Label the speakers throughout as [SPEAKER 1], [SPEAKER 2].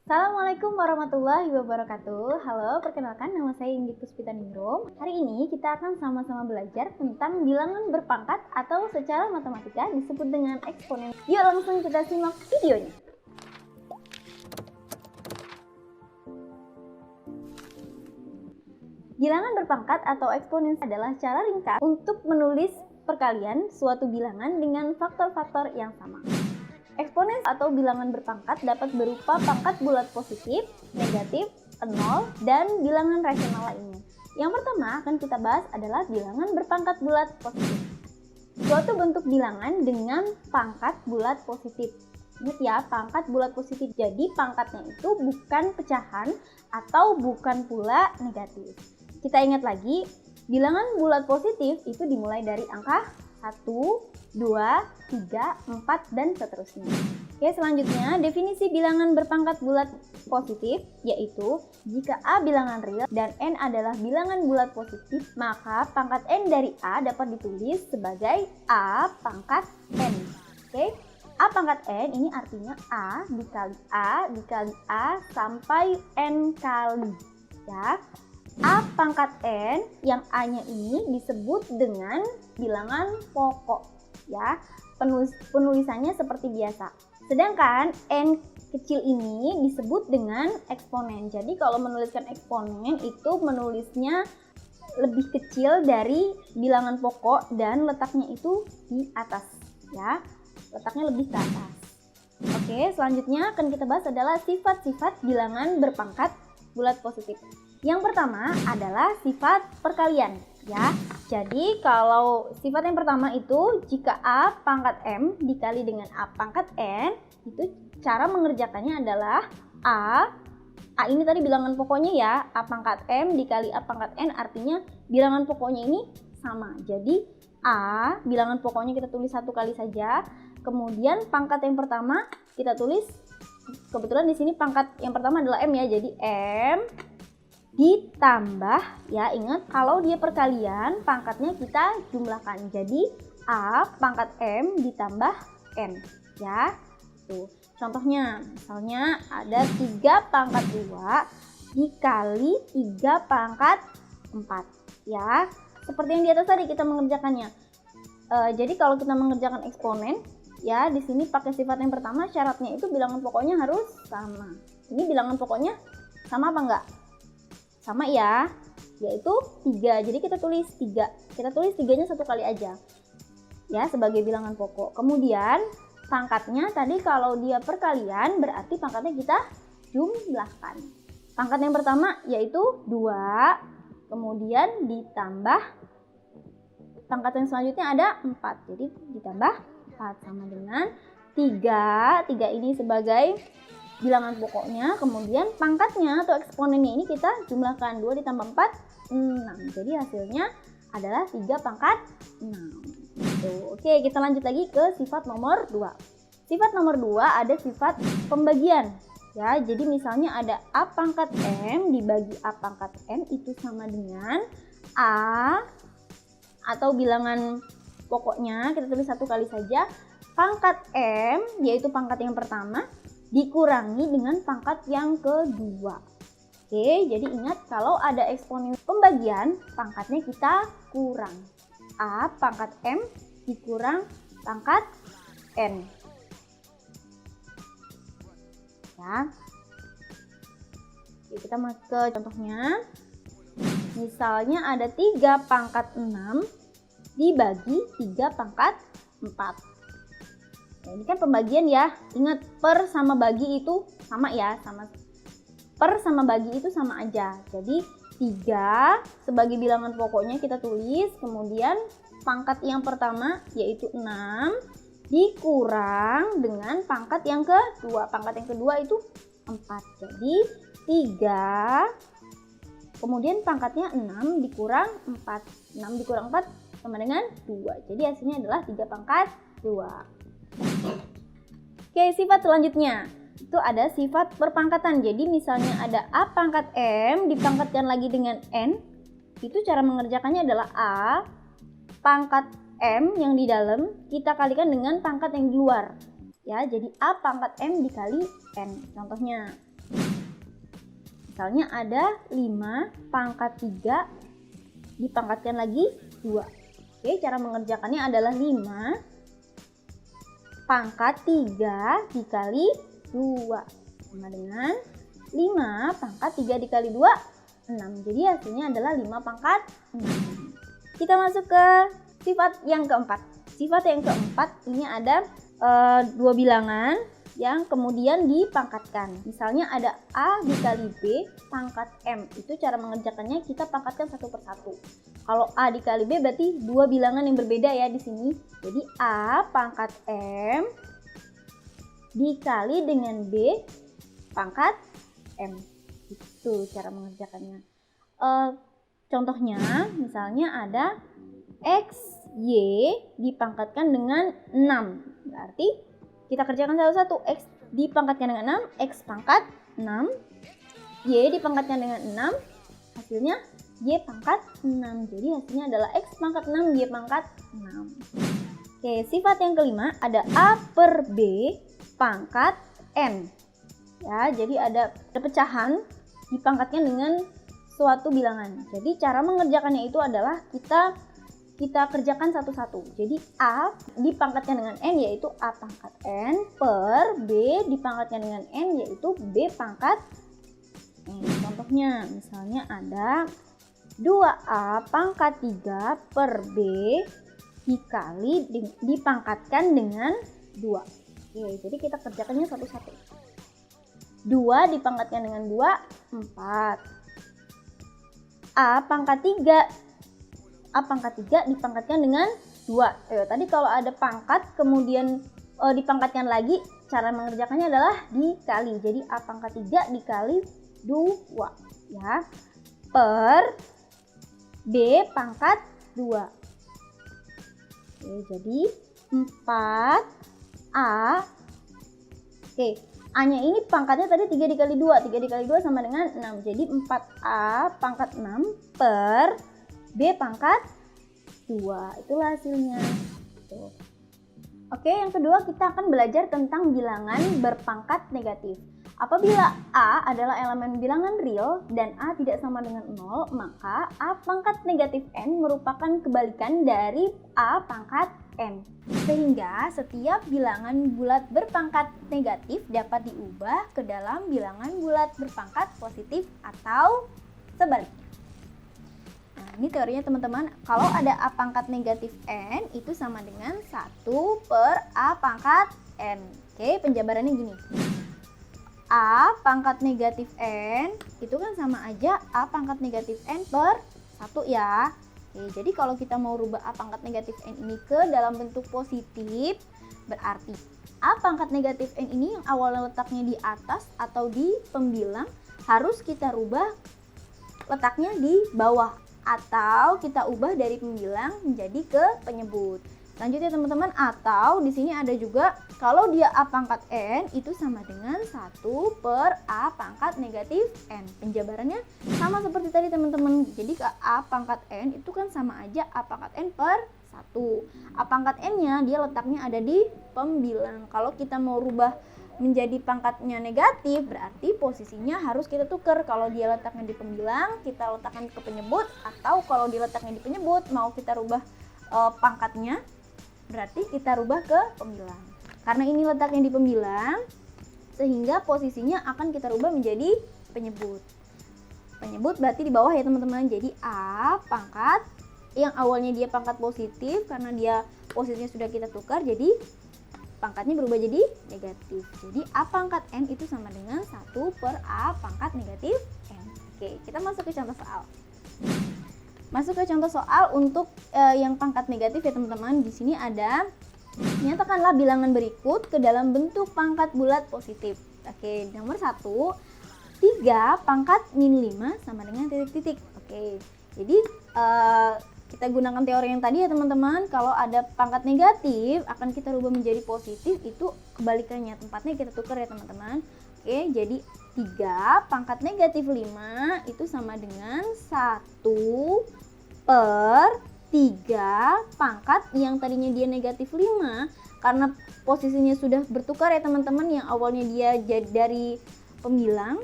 [SPEAKER 1] Assalamualaikum warahmatullahi wabarakatuh. Halo, perkenalkan nama saya Inggit Puspitaningrum. Hari ini kita akan sama-sama belajar tentang bilangan berpangkat atau secara matematika disebut dengan eksponen. Yuk langsung kita simak videonya. Bilangan berpangkat atau eksponen adalah cara ringkas untuk menulis perkalian suatu bilangan dengan faktor-faktor yang sama. Eksponen atau bilangan berpangkat dapat berupa pangkat bulat positif, negatif, 0, dan bilangan rasional lainnya. Yang pertama akan kita bahas adalah bilangan berpangkat bulat positif. Suatu bentuk bilangan dengan pangkat bulat positif. Ingat ya, pangkat bulat positif. Jadi pangkatnya itu bukan pecahan atau bukan pula negatif. Kita ingat lagi, bilangan bulat positif itu dimulai dari angka 1, 2, 3, 4, dan seterusnya. Oke, selanjutnya definisi bilangan berpangkat bulat positif yaitu jika A bilangan real dan N adalah bilangan bulat positif, maka pangkat N dari A dapat ditulis sebagai A pangkat N. Oke, A pangkat N ini artinya A dikali A sampai N kali. Ya. A pangkat N yang A-nya ini disebut dengan bilangan pokok, ya. Penulisannya seperti biasa. Sedangkan N kecil ini disebut dengan eksponen. Jadi kalau menuliskan eksponen itu menulisnya lebih kecil dari bilangan pokok dan letaknya itu di atas, ya. Letaknya lebih ke atas. Oke, selanjutnya akan kita bahas adalah sifat-sifat bilangan berpangkat bulat positif. Yang pertama adalah sifat perkalian, ya. Jadi kalau sifat yang pertama itu jika A pangkat M dikali dengan A pangkat N, itu cara mengerjakannya adalah A ini tadi bilangan pokoknya ya, A pangkat M dikali A pangkat N artinya bilangan pokoknya ini sama. Jadi A bilangan pokoknya kita tulis satu kali saja, kemudian pangkat yang pertama kita tulis, kebetulan di sini pangkat yang pertama adalah M ya, jadi M ditambah, ya ingat kalau dia perkalian pangkatnya kita jumlahkan, jadi A pangkat M ditambah N, ya. Tuh contohnya misalnya ada 3 pangkat 2 dikali 3 pangkat 4, ya seperti yang di atas tadi kita mengerjakannya. Jadi kalau kita mengerjakan eksponen, ya di sini pakai sifat yang pertama, syaratnya itu bilangan pokoknya harus sama. Ini bilangan pokoknya sama apa enggak? Sama ya, yaitu 3. Jadi kita tulis 3. Kita tulis 3-nya satu kali aja, ya sebagai bilangan pokok. Kemudian pangkatnya tadi kalau dia perkalian berarti pangkatnya kita jumlahkan. Pangkat yang pertama yaitu 2, kemudian ditambah pangkat yang selanjutnya ada 4. Jadi ditambah 4 sama dengan 3. 3 ini sebagai bilangan pokoknya, kemudian pangkatnya atau eksponennya ini kita jumlahkan, 2 ditambah 4, 6. Jadi hasilnya adalah 3 pangkat 6. Oke, kita lanjut lagi ke sifat nomor 2. Sifat nomor 2 ada sifat pembagian. Ya, jadi misalnya ada A pangkat M dibagi A pangkat N itu sama dengan A atau bilangan pokoknya kita tulis satu kali saja, pangkat M yaitu pangkat yang pertama dikurangi dengan pangkat yang kedua. Oke, jadi ingat kalau ada eksponen pembagian, pangkatnya kita kurang. A pangkat M dikurang pangkat N. Ya. Oke, kita masuk ke contohnya. Misalnya ada 3 pangkat 6 dibagi 3 pangkat 4. Nah, ini kan pembagian ya, ingat per sama bagi itu sama ya, per sama bagi itu sama aja. Jadi 3 sebagai bilangan pokoknya kita tulis, kemudian pangkat yang pertama yaitu 6 dikurang dengan pangkat yang kedua. Pangkat yang kedua itu 4, jadi 3, kemudian pangkatnya 6 dikurang 4. 6 dikurang 4 sama dengan 2, jadi hasilnya adalah 3 pangkat 2. Oke, sifat selanjutnya itu ada sifat perpangkatan. Jadi misalnya ada A pangkat M dipangkatkan lagi dengan N, itu cara mengerjakannya adalah A pangkat M yang di dalam kita kalikan dengan pangkat yang di luar. Ya, jadi A pangkat M dikali N. Contohnya Misalnya ada 5 pangkat 3 dipangkatkan lagi 2. Oke, cara mengerjakannya adalah 5 pangkat 3 dikali 2 sama dengan 5 pangkat 3 dikali 2, 6. Jadi hasilnya adalah 5 pangkat 6. Kita masuk ke sifat yang keempat. Sifat yang keempat ini ada dua bilangan yang kemudian dipangkatkan. Misalnya ada A dikali B pangkat M. Itu cara mengerjakannya kita pangkatkan satu persatu. Kalau A dikali B berarti dua bilangan yang berbeda ya di sini. Jadi A pangkat M dikali dengan B pangkat M. Itu cara mengerjakannya. Contohnya misalnya ada X, Y dipangkatkan dengan 6. Berarti kita kerjakan satu-satu. X dipangkatkan dengan 6, X pangkat 6. Y dipangkatkan dengan 6, hasilnya Y pangkat 6. Jadi hasilnya adalah X pangkat 6, Y pangkat 6. Oke, sifat yang kelima ada A per B pangkat N. Ya, jadi ada pecahan dipangkatkan dengan suatu bilangan. Jadi cara mengerjakannya itu adalah kita kerjakan satu-satu. Jadi A dipangkatkan dengan N yaitu A pangkat N per B dipangkatkan dengan N yaitu B pangkat N. Contohnya misalnya ada 2A pangkat 3 per B dikali dipangkatkan dengan 2. Oke, jadi kita kerjakannya satu-satu. 2 dipangkatkan dengan 2, 4. A pangkat 3 dipangkatkan dengan 2. Tadi kalau ada pangkat kemudian dipangkatkan lagi, cara mengerjakannya adalah dikali. Jadi A pangkat 3 dikali 2 ya. Per B pangkat 2. Jadi 4A. A-nya ini pangkatnya tadi 3 dikali 2. 3 dikali 2 sama dengan 6. Jadi 4A pangkat 6 per B pangkat 2. Itulah hasilnya. Oke, yang kedua kita akan belajar tentang bilangan berpangkat negatif. Apabila A adalah elemen bilangan real dan A tidak sama dengan 0, maka A pangkat negatif N merupakan kebalikan dari A pangkat N. Sehingga setiap bilangan bulat berpangkat negatif dapat diubah ke dalam bilangan bulat berpangkat positif atau sebaliknya. Nah, ini teorinya teman-teman. Kalau ada A pangkat negatif N itu sama dengan 1 per A pangkat N. Oke, penjabarannya gini. A pangkat negatif N itu kan sama aja A pangkat negatif N per 1 ya. Oke, jadi kalau kita mau rubah A pangkat negatif N ini ke dalam bentuk positif, berarti A pangkat negatif N ini yang awalnya letaknya di atas atau di pembilang harus kita rubah letaknya di bawah atau kita ubah dari pembilang menjadi ke penyebut. Selanjutnya teman-teman, atau di sini ada juga kalau dia A pangkat N itu sama dengan 1 per A pangkat negatif N. Penjabarannya sama seperti tadi teman-teman. Jadi ke A pangkat N itu kan sama aja A pangkat N per 1. A pangkat N-nya dia letaknya ada di pembilang. Kalau kita mau rubah menjadi pangkatnya negatif, berarti posisinya harus kita tukar. Kalau dia letaknya di pembilang, kita letakkan ke penyebut. Atau kalau dia letaknya di penyebut, mau kita rubah pangkatnya, berarti kita rubah ke pembilang. Karena ini letaknya di pembilang, sehingga posisinya akan kita rubah menjadi penyebut. Penyebut berarti di bawah ya teman-teman. Jadi A pangkat yang awalnya dia pangkat positif, karena dia posisinya sudah kita tukar, jadi pangkatnya berubah jadi negatif. Jadi A pangkat N itu sama dengan 1 per A pangkat negatif N. Oke, kita masuk ke contoh soal. Masuk ke contoh soal untuk yang pangkat negatif ya teman-teman. Di sini ada, nyatakanlah bilangan berikut ke dalam bentuk pangkat bulat positif. Oke, nomor 1, 3 pangkat min 5 sama dengan titik-titik. Oke, jadi kita gunakan teori yang tadi ya teman-teman. Kalau ada pangkat negatif akan kita rubah menjadi positif, itu kebalikannya, tempatnya kita tukar ya teman-teman. Oke, jadi 3 pangkat negatif 5 itu sama dengan 1 per 3 pangkat yang tadinya dia negatif 5, karena posisinya sudah bertukar ya teman-teman, yang awalnya dia dari pembilang,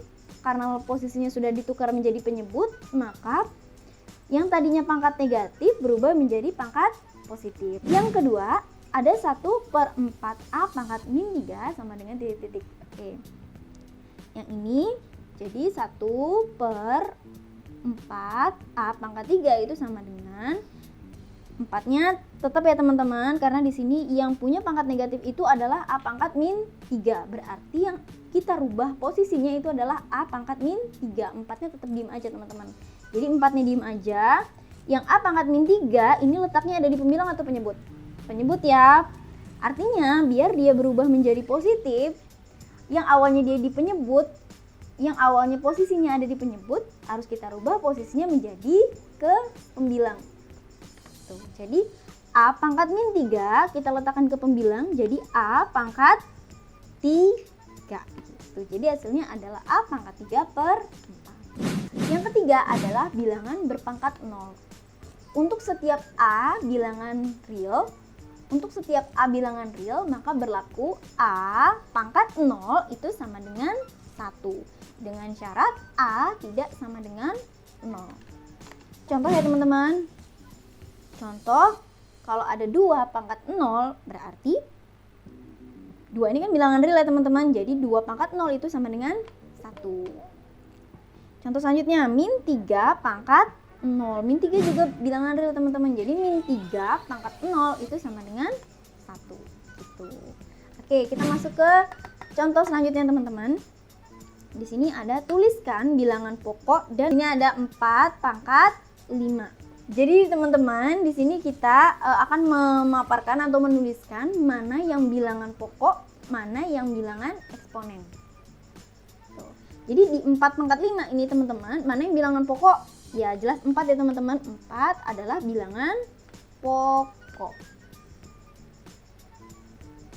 [SPEAKER 1] karena posisinya sudah ditukar menjadi penyebut, maka yang tadinya pangkat negatif berubah menjadi pangkat positif. Yang kedua, ada 1/4A pangkat min 3 sama dengan titik-titik. Oke. Yang ini jadi 1/4A pangkat 3 itu sama dengan 4-nya tetap ya teman-teman, karena di sini yang punya pangkat negatif itu adalah A pangkat min 3. Berarti yang kita rubah posisinya itu adalah A pangkat min 3. 4-nya tetap diem aja teman-teman. Jadi 4-nya diem aja. Yang A pangkat min 3 ini letaknya ada di pembilang atau penyebut? Penyebut ya. Artinya biar dia berubah menjadi positif, yang awalnya dia di penyebut, yang awalnya posisinya ada di penyebut, harus kita rubah posisinya menjadi ke pembilang. Tuh, jadi A pangkat min 3 kita letakkan ke pembilang jadi A pangkat 3. Tuh, jadi hasilnya adalah A pangkat 3/4. Yang ketiga adalah bilangan berpangkat 0. Untuk setiap A bilangan real, maka berlaku A pangkat 0 itu sama dengan 1. Dengan syarat A tidak sama dengan 0. Contoh ya teman-teman. Contoh, kalau ada 2 pangkat 0 berarti 2 ini kan bilangan real ya teman-teman. Jadi 2 pangkat 0 itu sama dengan 1. Contoh selanjutnya, min 3 pangkat 0. Min 3 juga bilangan real teman-teman. Jadi min 3 pangkat 0 itu sama dengan 1. Gitu. Oke, kita masuk ke contoh selanjutnya teman-teman. Di sini ada tuliskan bilangan pokok dan ini ada 4 pangkat 5. Jadi teman-teman, di sini kita akan memaparkan atau menuliskan mana yang bilangan pokok, mana yang bilangan eksponen. Tuh. Jadi di 4 pangkat 5 ini teman-teman, mana yang bilangan pokok? Ya jelas 4 ya teman-teman. 4 adalah bilangan pokok.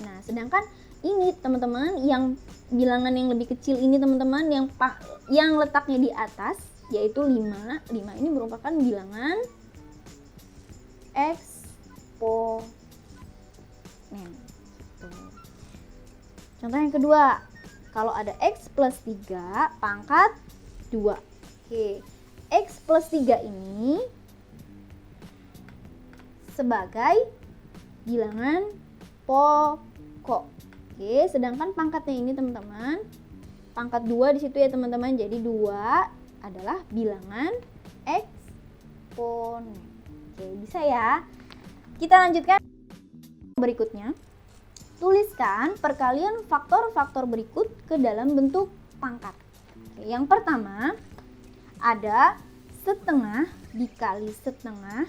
[SPEAKER 1] Nah, sedangkan ini teman-teman, yang bilangan yang lebih kecil ini teman-teman, yang letaknya di atas yaitu 5. 5 ini merupakan bilangan eksponen. Contoh yang kedua, kalau ada X plus 3 pangkat 2. Oke, X plus 3 ini sebagai bilangan pokok. Oke, sedangkan pangkatnya ini teman-teman, pangkat 2 di situ ya teman-teman. Jadi 2 adalah bilangan eksponen. Oke, bisa ya. Kita lanjutkan berikutnya. Tuliskan perkalian faktor-faktor berikut ke dalam bentuk pangkat. Oke, yang pertama ada setengah dikali setengah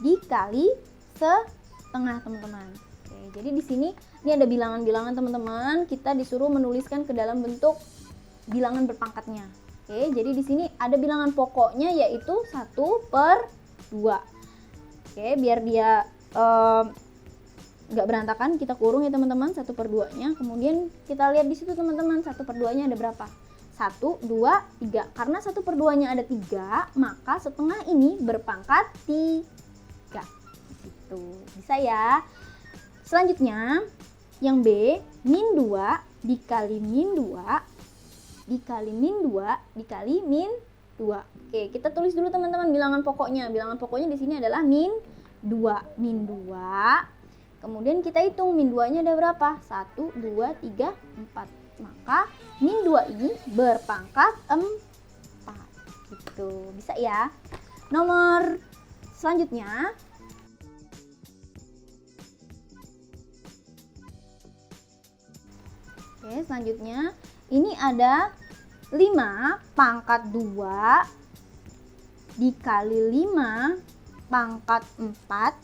[SPEAKER 1] dikali setengah teman-teman. Oke, jadi di sini ini ada bilangan-bilangan teman-teman. Kita disuruh menuliskan ke dalam bentuk bilangan berpangkatnya. Oke, jadi di sini ada bilangan pokoknya yaitu 1/2. Oke, biar dia nggak berantakan, kita kurung ya teman-teman 1/2-nya. Kemudian kita lihat di situ teman-teman 1/2-nya ada berapa? 1, 2, 3. Karena 1/2-nya ada 3, maka setengah ini berpangkat 3. Gitu. Bisa ya. Selanjutnya yang B, min 2 dikali min 2 dikali min 2 dikali min 2. Oke, kita tulis dulu teman-teman bilangan pokoknya. Bilangan pokoknya di sini adalah min 2. Min 2. Kemudian kita hitung min 2-nya ada berapa? 1, 2, 3, 4. Maka min 2 ini berpangkat 4. Gitu. Bisa ya. Nomor selanjutnya. Oke, selanjutnya ini ada 5 pangkat 2 dikali 5 pangkat 4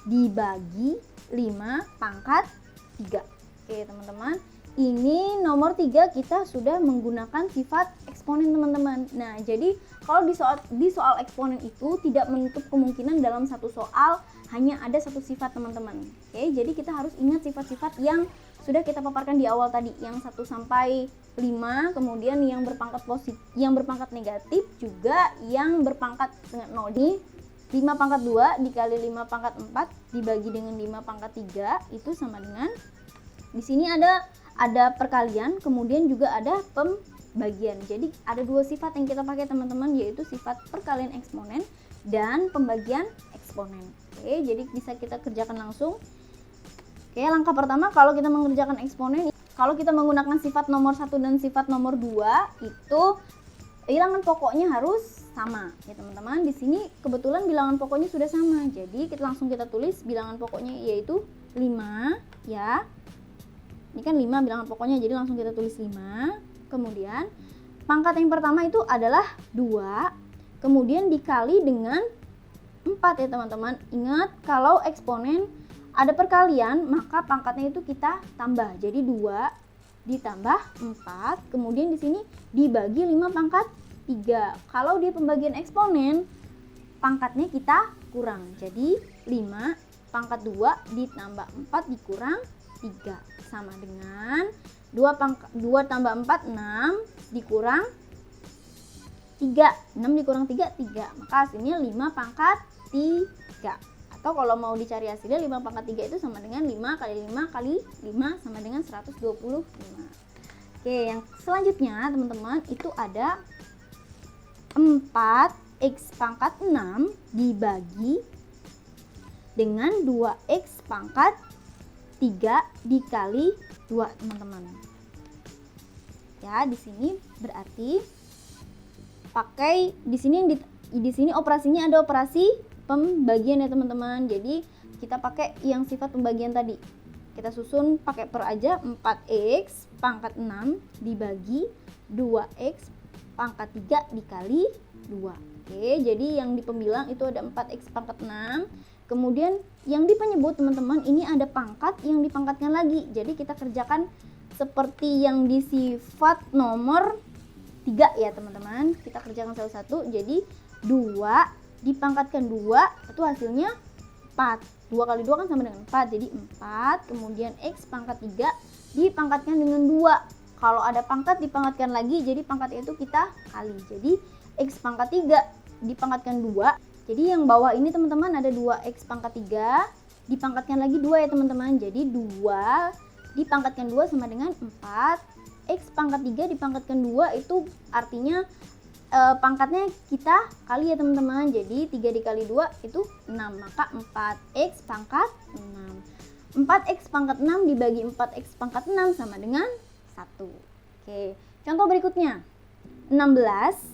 [SPEAKER 1] dibagi 5 pangkat 3. Oke teman-teman, ini nomor 3 kita sudah menggunakan sifat eksponen teman-teman. Nah, jadi kalau di soal eksponen itu tidak menutup kemungkinan dalam satu soal hanya ada satu sifat teman-teman. Oke, jadi kita harus ingat sifat-sifat yang sudah kita paparkan di awal tadi, yang 1 sampai 5, kemudian yang berpangkat positif, yang berpangkat negatif, juga yang berpangkat dengan 0. Ini 5 pangkat 2 dikali 5 pangkat 4 dibagi dengan 5 pangkat 3 itu sama dengan, di sini ada perkalian, kemudian juga ada pembagian. Jadi ada dua sifat yang kita pakai teman-teman, yaitu sifat perkalian eksponen dan pembagian eksponen. Oke, jadi bisa kita kerjakan langsung. Oke, langkah pertama kalau kita mengerjakan eksponen, kalau kita menggunakan sifat nomor 1 dan sifat nomor 2 itu bilangan pokoknya harus sama ya teman-teman. Di sini kebetulan bilangan pokoknya sudah sama. Jadi kita tulis bilangan pokoknya yaitu 5 ya. Ini kan 5 bilangan pokoknya, jadi langsung kita tulis 5. Kemudian pangkat yang pertama itu adalah 2, kemudian dikali dengan 4 ya teman-teman. Ingat kalau eksponen ada perkalian, maka pangkatnya itu kita tambah. Jadi 2 ditambah 4, kemudian di sini dibagi 5 pangkat 3. Kalau di pembagian eksponen, pangkatnya kita kurang. Jadi 5 pangkat 2 ditambah 4 dikurang 3 sama dengan 2 tambah 4 6 dikurang 3. 6 dikurang 3 3. Maka hasilnya 5 pangkat 3. Atau kalau mau dicari hasilnya 5 pangkat 3 itu sama dengan 5 kali 5 kali 5 sama dengan 125. Oke, yang selanjutnya teman-teman itu ada 4x pangkat 6 dibagi dengan 2x pangkat 3 dikali 2 teman-teman. Ya, di sini berarti pakai di sini operasinya ada operasi pembagian ya teman-teman. Jadi kita pakai yang sifat pembagian tadi. Kita susun pakai per aja, 4x pangkat 6 dibagi 2x pangkat 3 dikali 2. Oke, jadi yang di pembilang itu ada 4x pangkat 6. Kemudian yang di penyebut teman-teman ini ada pangkat yang dipangkatkan lagi. Jadi kita kerjakan seperti yang di sifat nomor 3 ya teman-teman. Kita kerjakan satu-satu. Jadi 2 dipangkatkan 2 itu hasilnya 4. 2 kali 2 kan sama dengan 4. Jadi 4. Kemudian X pangkat 3 dipangkatkan dengan 2. Kalau ada pangkat dipangkatkan lagi, jadi pangkatnya itu kita kali. Jadi X pangkat 3 dipangkatkan 2. Jadi yang bawah ini teman-teman ada 2x pangkat 3 dipangkatkan lagi 2 ya teman-teman. Jadi 2 dipangkatkan 2 sama dengan 4. X pangkat 3 dipangkatkan 2 itu artinya pangkatnya kita kali ya teman-teman. Jadi 3 dikali 2 itu 6. Maka 4x pangkat 6. 4x pangkat 6 dibagi 4x pangkat 6 sama dengan 1. Oke, contoh berikutnya. 16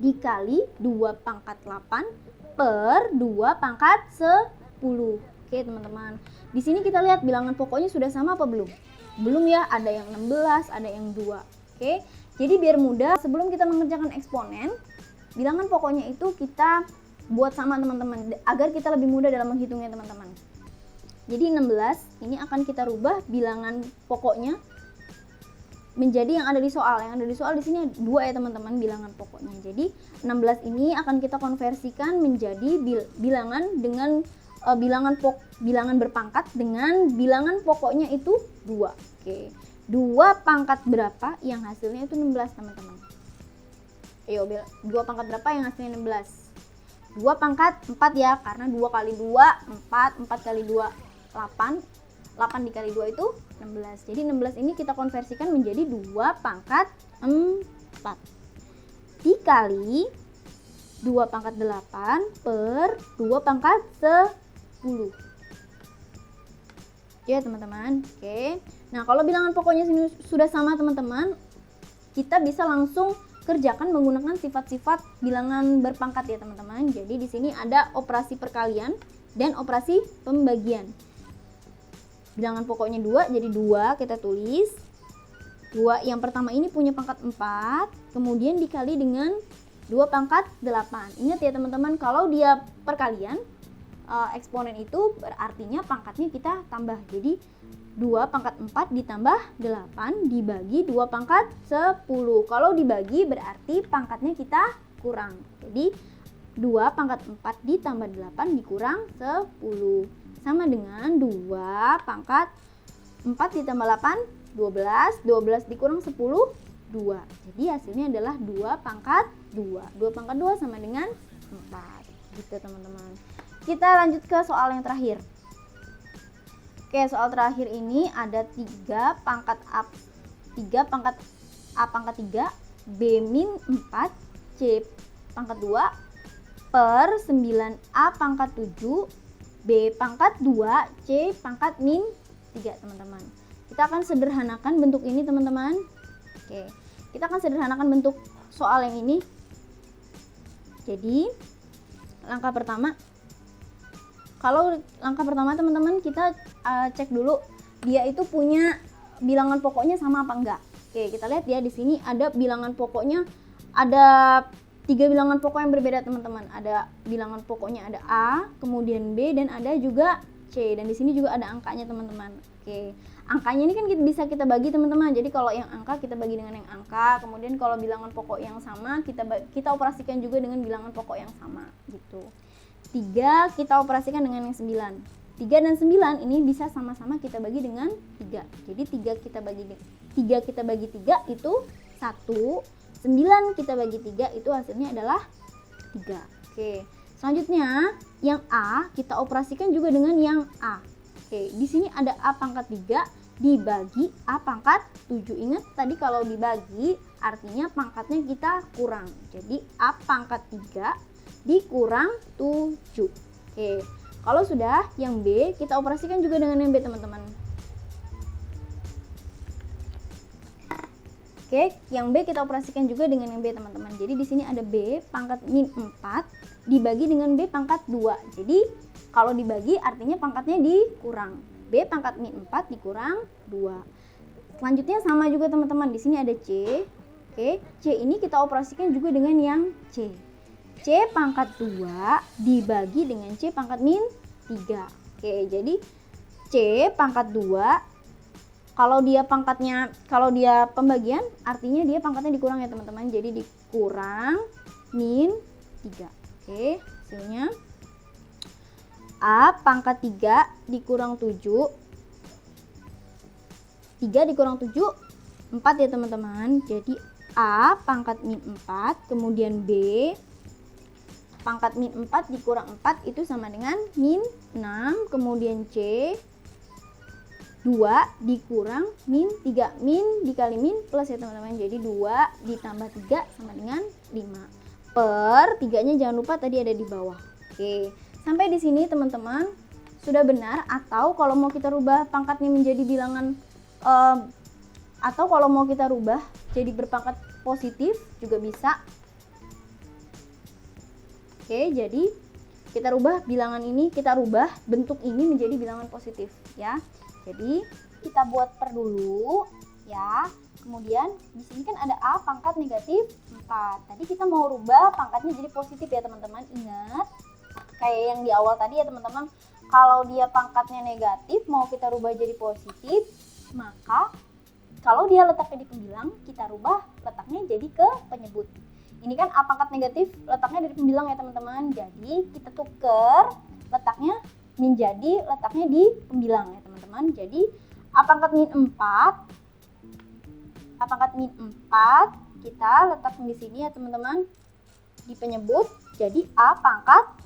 [SPEAKER 1] dikali 2 pangkat 8 per 2 pangkat 10. Oke teman-teman, di sini kita lihat bilangan pokoknya sudah sama apa belum? Belum ya, ada yang 16, ada yang 2. Oke, jadi biar mudah, sebelum kita mengerjakan eksponen, bilangan pokoknya itu kita buat sama teman-teman, agar kita lebih mudah dalam menghitungnya teman-teman. Jadi 16 ini akan kita rubah bilangan pokoknya menjadi yang ada di soal. Yang ada di soal di sini 2 ya teman-teman bilangan pokoknya. Jadi 16 ini akan kita konversikan menjadi bilangan dengan bilangan berpangkat dengan bilangan pokoknya itu 2. Oke. 2 pangkat berapa yang hasilnya itu 16 teman-teman? Ayo, 2 pangkat berapa yang hasilnya 16? 2 pangkat 4 ya, karena 2 kali 2 4, 4 kali 2 8. 8 dikali 2 itu 16. Jadi 16 ini kita konversikan menjadi 2 pangkat 4 dikali 2 pangkat 8 per 2 pangkat 10. Ya teman-teman. Oke. Nah, kalau bilangan pokoknya sini sudah sama teman-teman, kita bisa langsung kerjakan menggunakan sifat-sifat bilangan berpangkat ya teman-teman. Jadi di sini ada operasi perkalian dan operasi pembagian. Bilangan pokoknya 2, jadi 2 kita tulis. 2 yang pertama ini punya pangkat 4, kemudian dikali dengan 2 pangkat 8. Ingat ya teman-teman, kalau dia perkalian, eksponen itu berartinya pangkatnya kita tambah. Jadi 2 pangkat 4 ditambah 8 dibagi 2 pangkat 10. Kalau dibagi berarti pangkatnya kita kurang. Jadi 2 pangkat 4 ditambah 8 dikurang 10. Sama dengan 2 pangkat 4 ditambah 8, 12. 12 dikurang 10, 2. Jadi hasilnya adalah 2 pangkat 2. 2 pangkat 2 sama dengan 4. Gitu teman-teman. Kita lanjut ke soal yang terakhir. Oke, soal terakhir ini ada 3 pangkat A pangkat 3 B min 4 C pangkat 2 per 9A pangkat 7 B pangkat 2 C pangkat min 3 teman-teman. Kita akan sederhanakan bentuk ini teman-teman. Oke, kita akan sederhanakan bentuk soal yang ini. Jadi langkah pertama teman-teman kita cek dulu dia itu punya bilangan pokoknya sama apa enggak. Oke, kita lihat ya di sini ada bilangan pokoknya, ada 3 bilangan pokok yang berbeda teman-teman. Ada bilangan pokoknya ada A, kemudian B, dan ada juga C. Dan di sini juga ada angkanya teman-teman. Oke, angkanya ini kan bisa kita bagi teman-teman. Jadi kalau yang angka kita bagi dengan yang angka, kemudian kalau bilangan pokok yang sama kita operasikan juga dengan bilangan pokok yang sama gitu. 3 kita operasikan dengan yang 9. 3 dan 9 ini bisa sama-sama kita bagi dengan 3. Jadi 3 kita bagi 3 itu 1, 9 kita bagi 3 itu hasilnya adalah 3. Oke. Selanjutnya yang A kita operasikan juga dengan yang A. Oke, di sini ada A pangkat 3 dibagi A pangkat 7. Ingat tadi kalau dibagi artinya pangkatnya kita kurang. Jadi A pangkat 3 dikurang 7. Oke. Kalau sudah, yang B kita operasikan juga dengan yang B teman-teman. Oke, yang B kita operasikan juga dengan yang B teman-teman. Jadi di sini ada B pangkat min 4 dibagi dengan B pangkat 2. Jadi kalau dibagi artinya pangkatnya dikurang. B pangkat min 4 dikurang 2. Selanjutnya sama juga teman-teman. Di sini ada C. Oke, C ini kita operasikan juga dengan yang C. C pangkat 2 dibagi dengan C pangkat min 3. Oke, jadi C pangkat 2 kalau dia pembagian artinya dia pangkatnya dikurang ya teman-teman. Jadi dikurang min 3. Oke, hasilnya A pangkat 3 dikurang 7. 3 dikurang 7 4 ya teman-teman. Jadi A pangkat min 4, kemudian B pangkat min 4 dikurang 4 itu sama dengan min 6, kemudian C 2 dikurang min 3, min dikali min plus ya teman-teman. Jadi 2 ditambah 3 sama dengan 5. Per 3-nya jangan lupa tadi ada di bawah. Oke, sampai di sini teman-teman sudah benar. Atau kalau mau kita rubah pangkatnya menjadi bilangan atau kalau mau kita rubah jadi berpangkat positif juga bisa. Oke, jadi kita rubah bilangan ini, kita rubah bentuk ini menjadi bilangan positif ya. Jadi kita buat per dulu ya. Kemudian di sini kan ada A pangkat negatif 4. Tadi kita mau rubah pangkatnya jadi positif ya teman-teman. Ingat kayak yang di awal tadi ya teman-teman. Kalau dia pangkatnya negatif mau kita rubah jadi positif, maka kalau dia letaknya di pembilang kita rubah letaknya jadi ke penyebut. Ini kan A pangkat negatif letaknya dari pembilang ya teman-teman. Jadi kita tuker letaknya menjadi letaknya di pembilang ya teman-teman. Jadi A pangkat min 4 kita letakkan di sini ya teman-teman di penyebut. Jadi A pangkat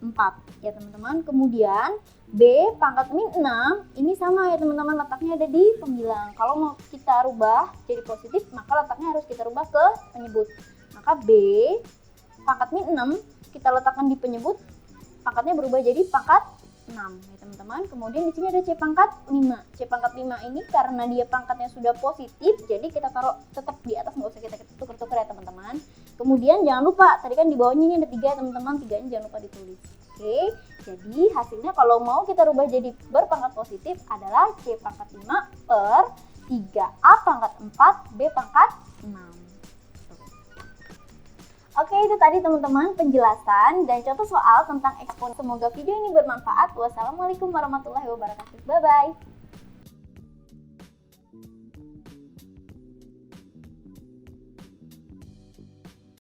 [SPEAKER 1] 4 ya teman-teman. Kemudian B pangkat min 6 ini sama ya teman-teman, letaknya ada di pembilang. Kalau mau kita rubah jadi positif maka letaknya harus kita rubah ke penyebut. Maka B pangkat min 6 kita letakkan di penyebut, pangkatnya berubah jadi pangkat 6 ya teman-teman. Kemudian di sini ada C pangkat 5. C pangkat 5 ini karena dia pangkatnya sudah positif, jadi kita taruh tetap di atas, nggak usah kita tuker-tuker ya teman-teman. Kemudian jangan lupa tadi kan di bawahnya ini ada 3 ya teman-teman, 3-nya jangan lupa ditulis. Oke, jadi hasilnya kalau mau kita rubah jadi berpangkat positif adalah C pangkat 5 per 3A pangkat 4 B pangkat 6. Oke, itu tadi teman-teman penjelasan dan contoh soal tentang eksponen. Semoga video ini bermanfaat. Wassalamualaikum warahmatullahi wabarakatuh. Bye-bye.